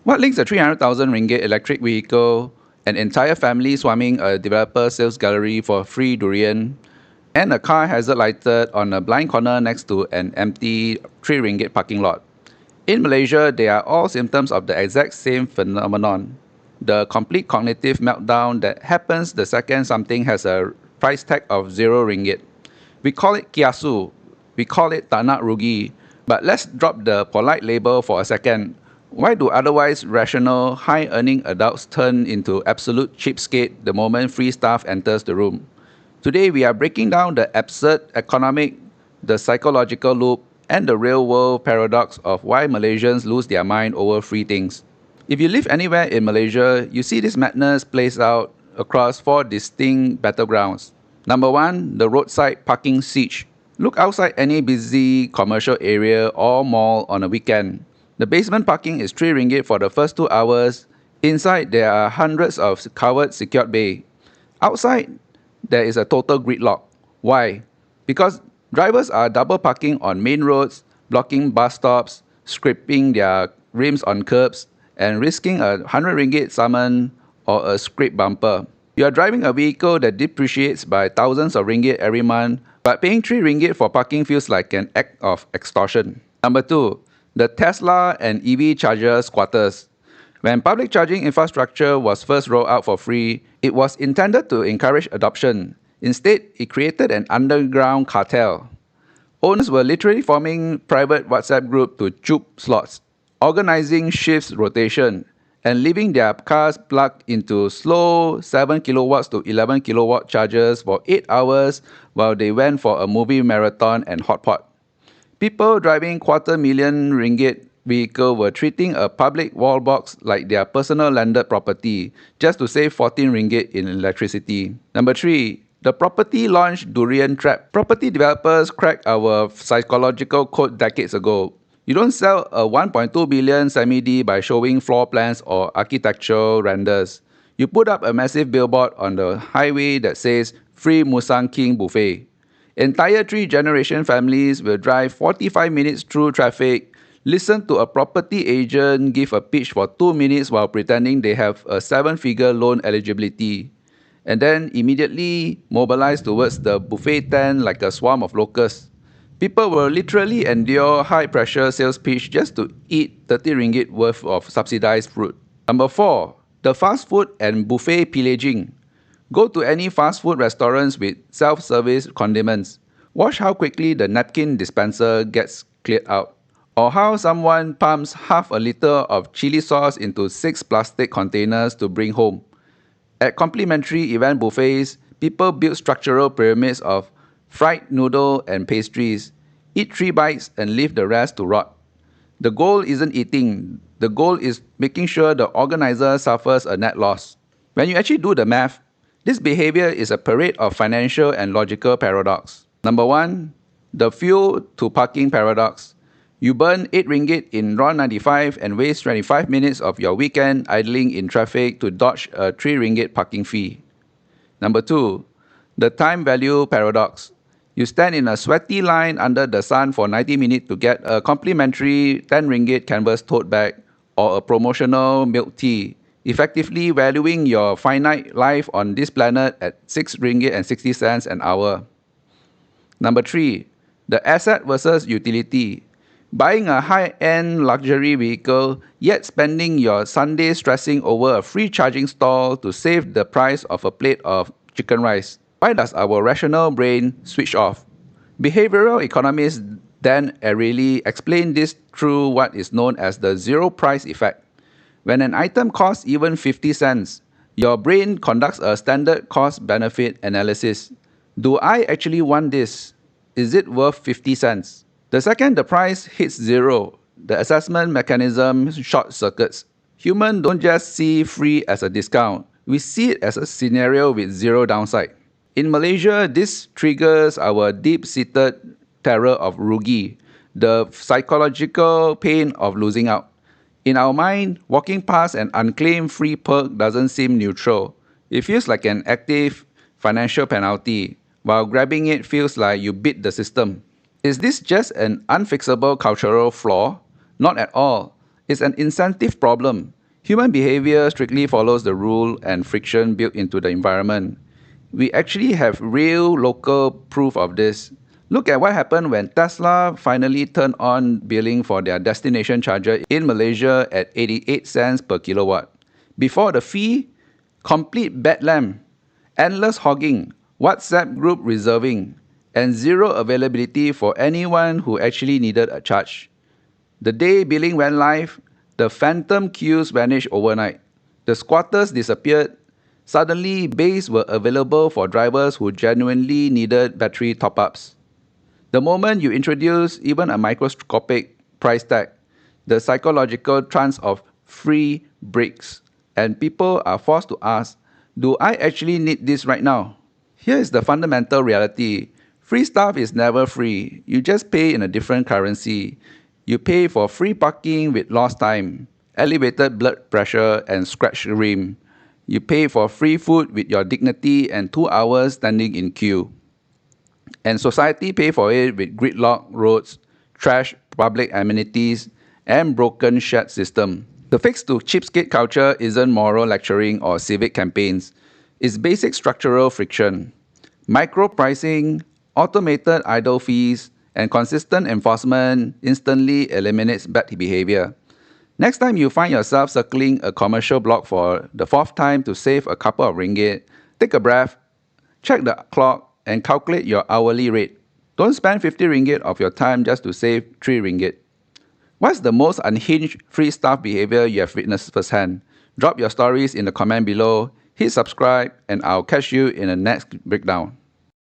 What links a 300,000 ringgit electric vehicle, an entire family swarming a developer sales gallery for free durian, and a car hazard lighted on a blind corner next to an empty 3 ringgit parking lot? In Malaysia, they are all symptoms of the exact same phenomenon. The complete cognitive meltdown that happens the second something has a price tag of 0 ringgit. We call it Kiasu, we call it tak nak rugi, but let's drop the polite label for a second. Why do otherwise rational, high-earning adults turn into absolute cheapskate the moment free stuff enters the room? Today we are breaking down the absurd economic, the psychological loop, and the real-world paradox of why Malaysians lose their mind over free things. If you live anywhere in Malaysia, you see this madness plays out across 4 distinct battlegrounds. Number 1, the roadside parking siege. Look outside any busy commercial area or mall on a weekend. The basement parking is 3 ringgit for the first 2 hours. Inside, there are hundreds of covered secured bay. Outside, there is a total gridlock. Why? Because drivers are double parking on main roads, blocking bus stops, scraping their rims on curbs, and risking a 100 ringgit summon or a scrape bumper. You are driving a vehicle that depreciates by thousands of ringgit every month, but paying 3 ringgit for parking feels like an act of extortion. Number 2, the Tesla and EV charger squatters. When public charging infrastructure was first rolled out for free, it was intended to encourage adoption. Instead, it created an underground cartel. Owners were literally forming private WhatsApp groups to choop slots, organizing shifts rotation, and leaving their cars plugged into slow 7 kilowatts to 11 kilowatt chargers for 8 hours while they went for a movie marathon and hot pot. People driving quarter-million ringgit vehicle were treating a public wall box like their personal landed property just to save 14 ringgit in electricity. Number 3, the property launch durian trap. Property developers cracked our psychological code decades ago. You don't sell a 1.2 billion semi-D by showing floor plans or architectural renders. You put up a massive billboard on the highway that says free Musang King buffet. Entire 3-generation families will drive 45 minutes through traffic, listen to a property agent give a pitch for 2 minutes while pretending they have a 7-figure loan eligibility, and then immediately mobilize towards the buffet tent like a swarm of locusts. People will literally endure high-pressure sales pitch just to eat 30 ringgit worth of subsidized fruit. Number 4, the fast food and buffet pillaging. Go to any fast food restaurants with self-service condiments. Watch how quickly the napkin dispenser gets cleared out, or how someone pumps half a liter of chili sauce into 6 plastic containers to bring home. At complimentary event buffets, people build structural pyramids of fried noodle and pastries. Eat 3 bites and leave the rest to rot. The goal isn't eating. The goal is making sure the organizer suffers a net loss. When you actually do the math, this behavior is a parade of financial and logical paradox. Number 1, the fuel to parking paradox. You burn 8 ringgit in RON95 and waste 25 minutes of your weekend idling in traffic to dodge a 3 ringgit parking fee. Number 2, the time value paradox. You stand in a sweaty line under the sun for 90 minutes to get a complimentary 10 ringgit canvas tote bag or a promotional milk tea, effectively valuing your finite life on this planet at 6 ringgit and 60 cents an hour. Number 3, the asset versus utility. Buying a high-end luxury vehicle, yet spending your Sunday stressing over a free charging stall to save the price of a plate of chicken rice. Why does our rational brain switch off? Behavioral economist Dan Ariely explained this through what is known as the zero price effect. When an item costs even 50 cents, your brain conducts a standard cost-benefit analysis. Do I actually want this? Is it worth 50 cents? The second the price hits 0, the assessment mechanism short circuits. Humans don't just see free as a discount. We see it as a scenario with 0 downside. In Malaysia, this triggers our deep-seated terror of rugi, the psychological pain of losing out. In our mind, walking past an unclaimed free perk doesn't seem neutral. It feels like an active financial penalty, while grabbing it feels like you beat the system. Is this just an unfixable cultural flaw? Not at all. It's an incentive problem. Human behavior strictly follows the rule and friction built into the environment. We actually have real local proof of this. Look at what happened when Tesla finally turned on billing for their destination charger in Malaysia at 88 cents per kilowatt. Before the fee, complete bedlam, endless hogging, WhatsApp group reserving, and zero availability for anyone who actually needed a charge. The day billing went live, the phantom queues vanished overnight. The squatters disappeared. Suddenly, bays were available for drivers who genuinely needed battery top-ups. The moment you introduce even a microscopic price tag, the psychological trance of free breaks, and people are forced to ask, do I actually need this right now? Here is the fundamental reality. Free stuff is never free. You just pay in a different currency. You pay for free parking with lost time, elevated blood pressure, and scratched rim. You pay for free food with your dignity and 2 hours standing in queue. And society pay for it with gridlock roads, trash public amenities, and broken shared system. The fix to cheapskate culture isn't moral lecturing or civic campaigns. It's basic structural friction. Micro pricing, automated idle fees, and consistent enforcement instantly eliminates bad behavior. Next time you find yourself circling a commercial block for the fourth time to save a couple of ringgit, take a breath, check the clock, and calculate your hourly rate. Don't spend 50 ringgit of your time just to save 3 ringgit. What's the most unhinged free stuff behavior you have witnessed firsthand? Drop your stories in the comment below, hit subscribe, and I'll catch you in the next breakdown.